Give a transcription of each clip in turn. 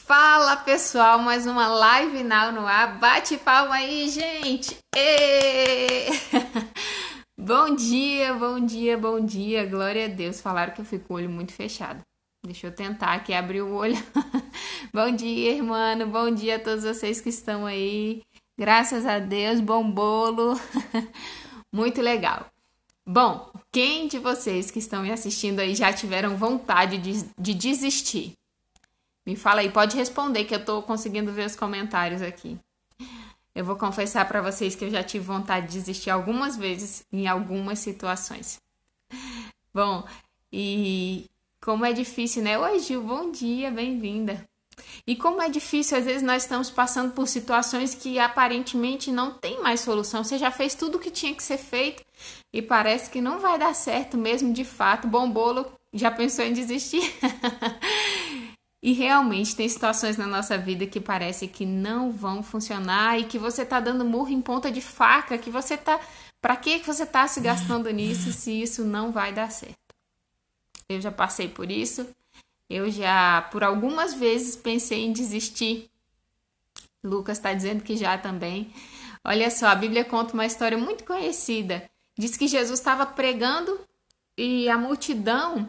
Fala pessoal, mais uma live now no ar. Bate palma aí, gente! Ê! Bom dia, bom dia, bom dia. Glória a Deus. Falaram que eu fico com o olho muito fechado. Deixa eu tentar aqui abrir o olho. Bom dia, irmão. Bom dia a todos vocês que estão aí. Graças a Deus, bom bolo. Muito legal. Bom, quem de vocês que estão me assistindo aí já tiveram vontade de desistir? Me fala aí, pode responder que eu tô conseguindo ver os comentários aqui. Eu vou confessar para vocês que eu já tive vontade de desistir algumas vezes em algumas situações. Bom, e como é difícil, né? Oi, Gil, bom dia, bem-vinda. E como é difícil, às vezes nós estamos passando por situações que aparentemente não tem mais solução. Você já fez tudo o que tinha que ser feito e parece que não vai dar certo mesmo de fato. Bom bolo, já pensou em desistir? E realmente tem situações na nossa vida que parece que não vão funcionar e que você tá dando murro em ponta de faca, que você tá... Pra que você tá se gastando nisso se isso não vai dar certo? Eu já passei por isso. Eu já, por algumas vezes, pensei em desistir. Lucas está dizendo que já também. Olha só, a Bíblia conta uma história muito conhecida. Diz que Jesus estava pregando e a multidão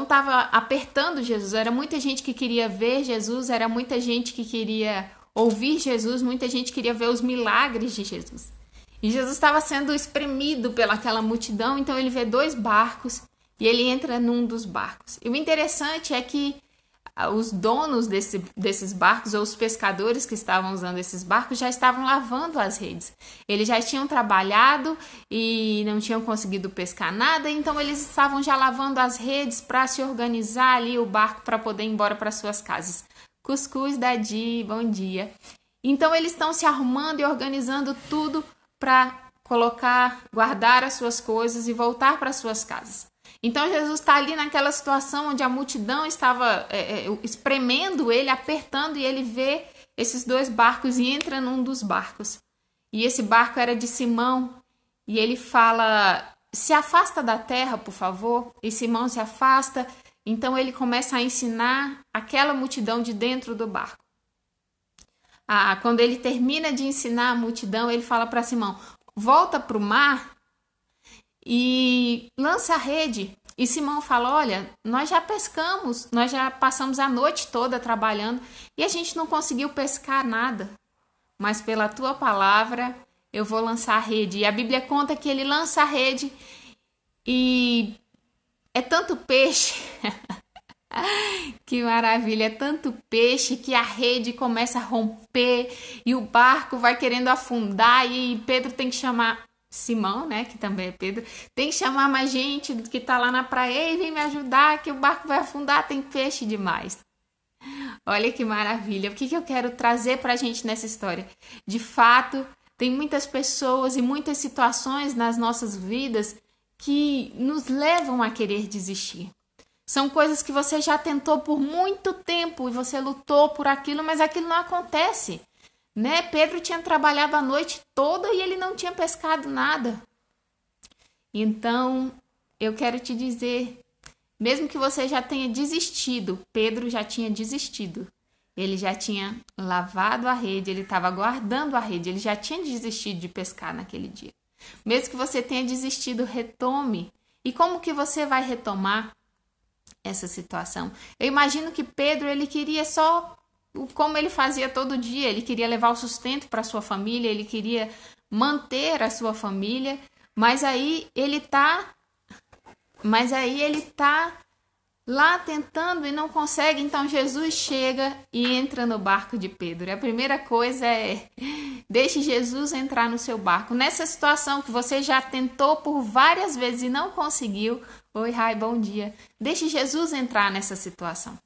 estava apertando Jesus. Era muita gente que queria ver Jesus, era muita gente que queria ouvir Jesus, muita gente queria ver os milagres de Jesus. E Jesus estava sendo espremido pelaquela multidão, então ele vê dois barcos e ele entra num dos barcos. E o interessante é que os donos desses barcos, ou os pescadores que estavam usando esses barcos, já estavam lavando as redes. Eles já tinham trabalhado e não tinham conseguido pescar nada, então eles estavam já lavando as redes para se organizar ali o barco para poder ir embora para suas casas. Cuscuz da Di, bom dia. Então eles estão se arrumando e organizando tudo para guardar as suas coisas e voltar para suas casas. Então Jesus está ali naquela situação onde a multidão estava espremendo ele, apertando, e ele vê esses dois barcos e entra num dos barcos. E esse barco era de Simão, e ele fala, se afasta da terra, por favor. E Simão se afasta, então ele começa a ensinar aquela multidão de dentro do barco. Quando ele termina de ensinar a multidão, ele fala para Simão, volta para o mar e lança a rede. E Simão fala, olha, nós já pescamos, nós já passamos a noite toda trabalhando e a gente não conseguiu pescar nada, mas pela tua palavra eu vou lançar a rede. E a Bíblia conta que ele lança a rede e é tanto peixe, que maravilha, é tanto peixe que a rede começa a romper e o barco vai querendo afundar e Pedro tem que chamar... Simão, né, que também é Pedro, tem que chamar mais gente que tá lá na praia e vem me ajudar que o barco vai afundar, tem peixe demais. Olha que maravilha. O que eu quero trazer pra gente nessa história? De fato, tem muitas pessoas e muitas situações nas nossas vidas que nos levam a querer desistir. São coisas que você já tentou por muito tempo e você lutou por aquilo, mas aquilo não acontece. Né? Pedro tinha trabalhado a noite toda e ele não tinha pescado nada. Então, eu quero te dizer, mesmo que você já tenha desistido, Pedro já tinha desistido. Ele já tinha lavado a rede, ele estava guardando a rede, ele já tinha desistido de pescar naquele dia. Mesmo que você tenha desistido, retome. E como que você vai retomar essa situação? Eu imagino que Pedro, ele queria só... como ele fazia todo dia, ele queria levar o sustento para sua família, ele queria manter a sua família, mas aí ele tá lá tentando e não consegue. Então Jesus chega e entra no barco de Pedro. E a primeira coisa é, deixe Jesus entrar no seu barco. Nessa situação que você já tentou por várias vezes e não conseguiu, oi, Rai, bom dia, deixe Jesus entrar nessa situação.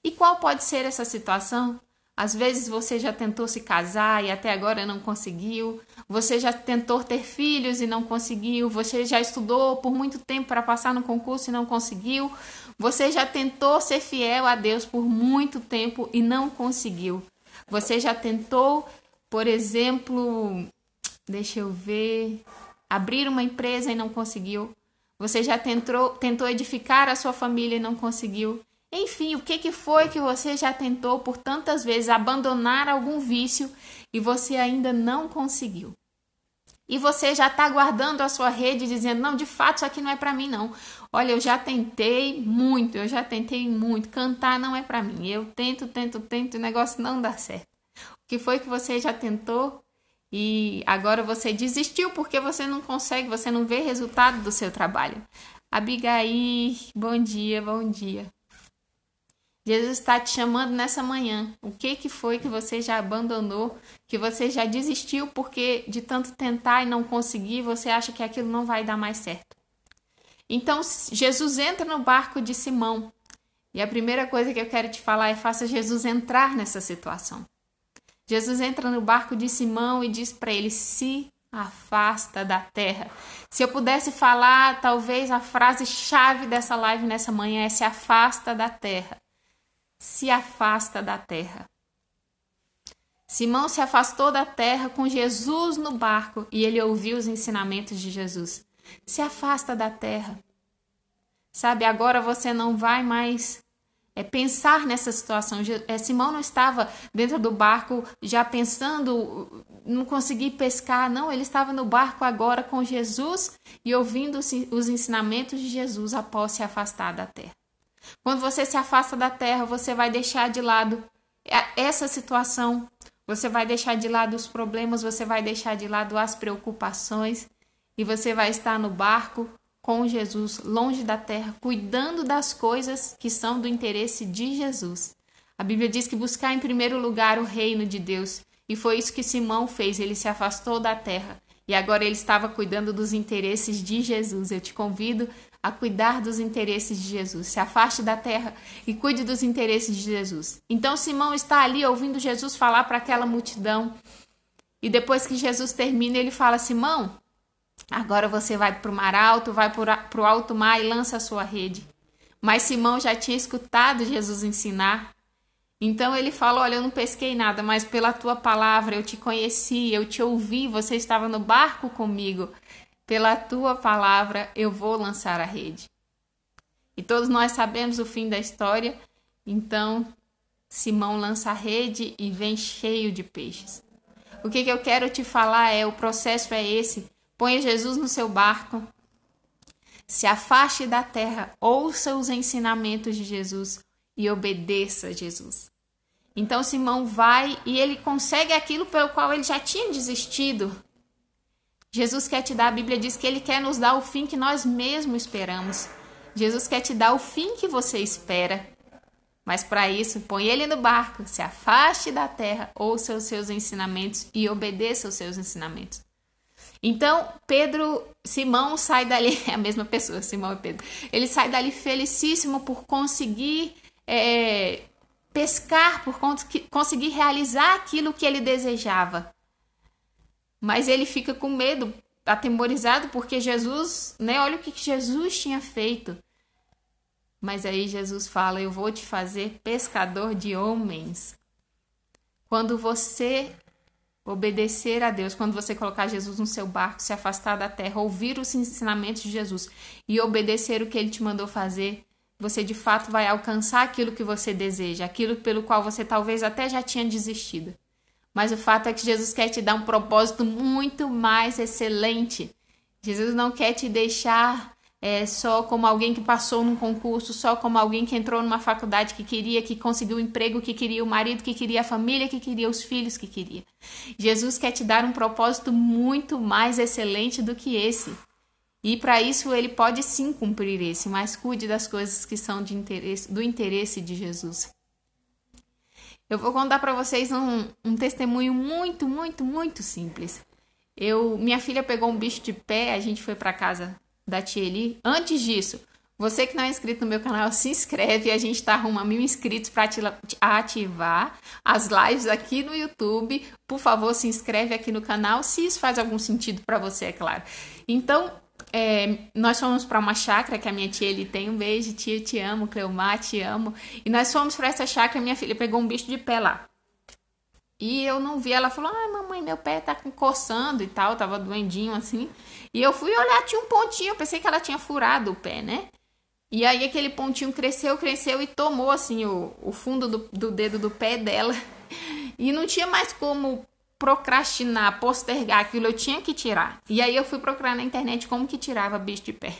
E qual pode ser essa situação? Às vezes você já tentou se casar e até agora não conseguiu. Você já tentou ter filhos e não conseguiu. Você já estudou por muito tempo para passar no concurso e não conseguiu. Você já tentou ser fiel a Deus por muito tempo e não conseguiu. Você já tentou, por exemplo, abrir uma empresa e não conseguiu. Você já tentou edificar a sua família e não conseguiu. Enfim, o que foi que você já tentou por tantas vezes abandonar algum vício e você ainda não conseguiu? E você já está guardando a sua rede dizendo, não, de fato isso aqui não é para mim não. Olha, eu já tentei muito, cantar não é para mim. Eu tento, e o negócio não dá certo. O que foi que você já tentou e agora você desistiu porque você não consegue, você não vê resultado do seu trabalho? Abigail, bom dia, bom dia. Jesus está te chamando nessa manhã. O que foi que você já abandonou, que você já desistiu porque de tanto tentar e não conseguir, você acha que aquilo não vai dar mais certo? Então, Jesus entra no barco de Simão. E a primeira coisa que eu quero te falar é faça Jesus entrar nessa situação. Jesus entra no barco de Simão e diz para ele, se afasta da terra. Se eu pudesse falar, talvez a frase-chave dessa live nessa manhã é se afasta da terra. Se afasta da terra. Simão se afastou da terra com Jesus no barco e ele ouviu os ensinamentos de Jesus. Se afasta da terra. Sabe, agora você não vai mais pensar nessa situação. Simão não estava dentro do barco já pensando, não consegui pescar. Não, ele estava no barco agora com Jesus e ouvindo os ensinamentos de Jesus após se afastar da terra. Quando você se afasta da terra, você vai deixar de lado essa situação, você vai deixar de lado os problemas, você vai deixar de lado as preocupações e você vai estar no barco com Jesus, longe da terra, cuidando das coisas que são do interesse de Jesus. A Bíblia diz que buscar em primeiro lugar o reino de Deus, e foi isso que Simão fez, ele se afastou da terra e agora ele estava cuidando dos interesses de Jesus. Eu te convido a cuidar dos interesses de Jesus. Se afaste da terra e cuide dos interesses de Jesus. Então Simão está ali ouvindo Jesus falar para aquela multidão. E depois que Jesus termina, ele fala, Simão, agora você vai para o mar alto, vai para o alto mar e lança a sua rede. Mas Simão já tinha escutado Jesus ensinar. Então ele fala, olha, eu não pesquei nada, mas pela tua palavra eu te conheci, eu te ouvi, você estava no barco comigo. Pela tua palavra eu vou lançar a rede. E todos nós sabemos o fim da história. Então Simão lança a rede e vem cheio de peixes. O que eu quero te falar o processo é esse. Ponha Jesus no seu barco. Se afaste da terra, ouça os ensinamentos de Jesus e obedeça a Jesus. Então Simão vai e ele consegue aquilo pelo qual ele já tinha desistido. Jesus quer te dar, a Bíblia diz que ele quer nos dar o fim que nós mesmos esperamos. Jesus quer te dar o fim que você espera. Mas para isso, põe ele no barco, se afaste da terra, ouça os seus ensinamentos e obedeça os seus ensinamentos. Então, Simão sai dali, é a mesma pessoa, Simão e Pedro. Ele sai dali felicíssimo por conseguir pescar, por conseguir realizar aquilo que ele desejava. Mas ele fica com medo, atemorizado, porque Jesus, olha o que Jesus tinha feito. Mas aí Jesus fala, eu vou te fazer pescador de homens. Quando você obedecer a Deus, quando você colocar Jesus no seu barco, se afastar da terra, ouvir os ensinamentos de Jesus e obedecer o que ele te mandou fazer, você de fato vai alcançar aquilo que você deseja, aquilo pelo qual você talvez até já tinha desistido. Mas o fato é que Jesus quer te dar um propósito muito mais excelente. Jesus não quer te deixar só como alguém que passou num concurso, só como alguém que entrou numa faculdade que queria, que conseguiu o emprego que queria, o marido que queria, a família que queria, os filhos que queria. Jesus quer te dar um propósito muito mais excelente do que esse. E para isso ele pode sim cumprir esse, mas cuide das coisas que são do interesse de Jesus. Eu vou contar para vocês um testemunho muito, muito, muito simples. Minha filha pegou um bicho de pé, a gente foi para casa da tia Eli. Antes disso, você que não é inscrito no meu canal, se inscreve. A gente está arrumando 1000 inscritos para ativar as lives aqui no YouTube. Por favor, se inscreve aqui no canal, se isso faz algum sentido para você, é claro. Então, nós fomos para uma chácara que a minha tia Eli tem. Um beijo, tia, te amo. Cleomar, te amo. E nós fomos para essa chácara, minha filha pegou um bicho de pé lá. E eu não vi, ela falou, mamãe, meu pé tá coçando e tal, tava doendinho assim. E eu fui olhar, tinha um pontinho, eu pensei que ela tinha furado o pé, né? E aí aquele pontinho cresceu, cresceu e tomou assim o fundo do dedo do pé dela. E não tinha mais como procrastinar, postergar aquilo, eu tinha que tirar. E aí eu fui procurar na internet como que tirava bicho de pé.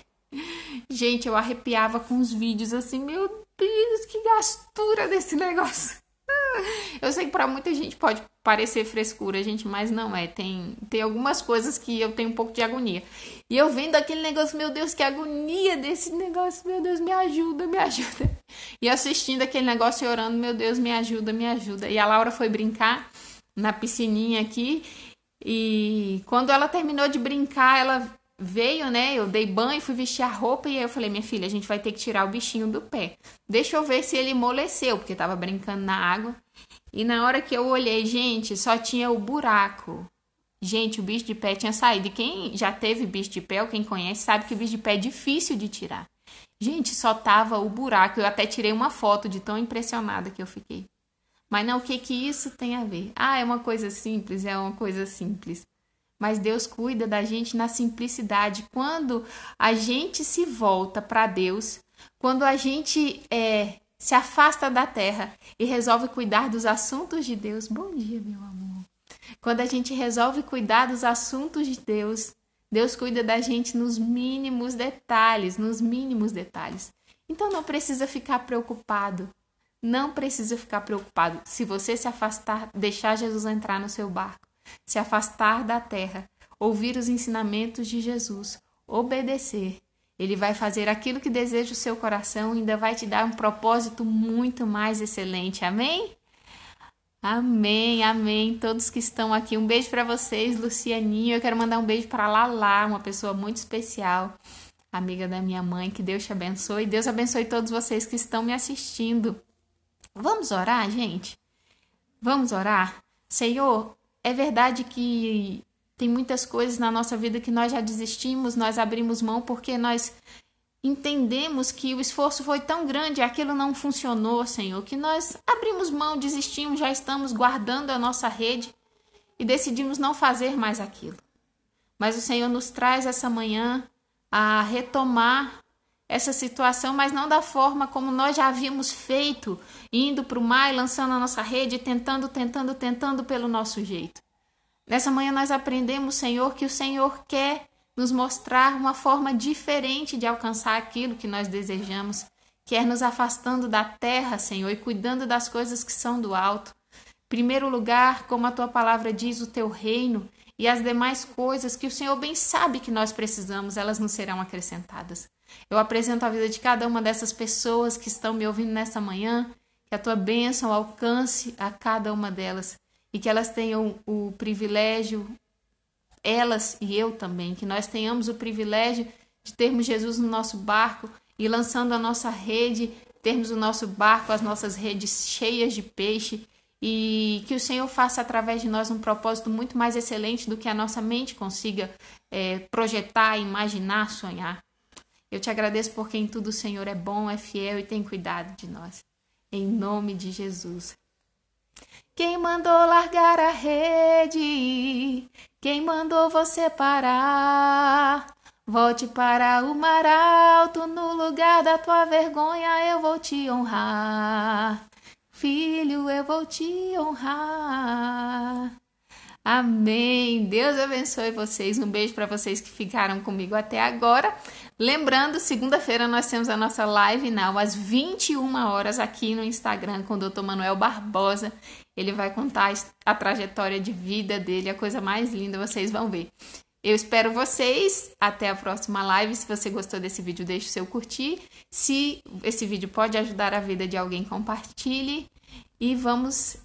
Gente, eu arrepiava com os vídeos assim, meu Deus, que gastura desse negócio. Eu sei que pra muita gente pode parecer frescura, gente, mas não é. Tem algumas coisas que eu tenho um pouco de agonia. E eu vendo aquele negócio, meu Deus, que agonia desse negócio, meu Deus, me ajuda, me ajuda. E assistindo aquele negócio e orando, meu Deus, me ajuda, me ajuda. E a Laura foi brincar na piscininha aqui. E quando ela terminou de brincar, ela veio, né? Eu dei banho, fui vestir a roupa e aí eu falei, minha filha, a gente vai ter que tirar o bichinho do pé. Deixa eu ver se ele amoleceu, porque tava brincando na água. E na hora que eu olhei, gente, só tinha o buraco. Gente, o bicho de pé tinha saído. E quem já teve bicho de pé, ou quem conhece, sabe que o bicho de pé é difícil de tirar. Gente, só tava o buraco. Eu até tirei uma foto de tão impressionada que eu fiquei. Mas não, o que que isso tem a ver? Ah, é uma coisa simples, é uma coisa simples. Mas Deus cuida da gente na simplicidade. Quando a gente se volta para Deus, quando a gente se afasta da terra e resolve cuidar dos assuntos de Deus. Bom dia, meu amor. Quando a gente resolve cuidar dos assuntos de Deus, Deus cuida da gente nos mínimos detalhes, nos mínimos detalhes. Então não precisa ficar preocupado. Não precisa ficar preocupado. Se você se afastar, deixar Jesus entrar no seu barco, se afastar da terra, ouvir os ensinamentos de Jesus, obedecer, Ele vai fazer aquilo que deseja o seu coração e ainda vai te dar um propósito muito mais excelente. Amém? Amém, amém. Todos que estão aqui, um beijo para vocês, Lucianinho. Eu quero mandar um beijo para Lala, uma pessoa muito especial, amiga da minha mãe. Que Deus te abençoe. Deus abençoe todos vocês que estão me assistindo. Vamos orar, gente? Vamos orar? Senhor, é verdade que tem muitas coisas na nossa vida que nós já desistimos, nós abrimos mão porque nós entendemos que o esforço foi tão grande, aquilo não funcionou, Senhor, que nós abrimos mão, desistimos, já estamos guardando a nossa rede e decidimos não fazer mais aquilo. Mas o Senhor nos traz essa manhã a retomar essa situação, mas não da forma como nós já havíamos feito, indo para o mar e lançando a nossa rede, tentando pelo nosso jeito. Nessa manhã nós aprendemos, Senhor, que o Senhor quer nos mostrar uma forma diferente de alcançar aquilo que nós desejamos, quer nos afastando da terra, Senhor, e cuidando das coisas que são do alto. Em primeiro lugar, como a Tua palavra diz, o Teu reino e as demais coisas que o Senhor bem sabe que nós precisamos, elas nos serão acrescentadas. Eu apresento a vida de cada uma dessas pessoas que estão me ouvindo nessa manhã, que a Tua bênção alcance a cada uma delas e que elas tenham o privilégio, elas e eu também, que nós tenhamos o privilégio de termos Jesus no nosso barco e lançando a nossa rede, termos o nosso barco, as nossas redes cheias de peixe e que o Senhor faça através de nós um propósito muito mais excelente do que a nossa mente consiga projetar, imaginar, sonhar. Eu te agradeço porque em tudo o Senhor é bom, é fiel e tem cuidado de nós. Em nome de Jesus. Quem mandou largar a rede? Quem mandou você parar? Volte para o mar alto, no lugar da tua vergonha eu vou te honrar. Filho, eu vou te honrar. Amém. Deus abençoe vocês. Um beijo para vocês que ficaram comigo até agora. Lembrando, segunda-feira nós temos a nossa live now às 21 horas aqui no Instagram com o Dr. Manuel Barbosa. Ele vai contar a trajetória de vida dele, a coisa mais linda, vocês vão ver. Eu espero vocês até a próxima live. Se você gostou desse vídeo, deixe o seu curtir. Se esse vídeo pode ajudar a vida de alguém, compartilhe. E vamos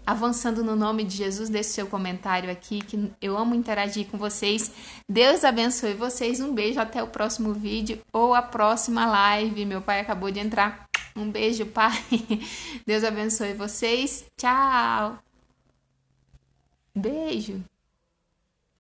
avançando no nome de Jesus. Deixe seu comentário aqui, que eu amo interagir com vocês. Deus abençoe vocês. Um beijo, até o próximo vídeo ou a próxima live. Meu pai acabou de entrar. Um beijo, pai. Deus abençoe vocês. Tchau. Beijo.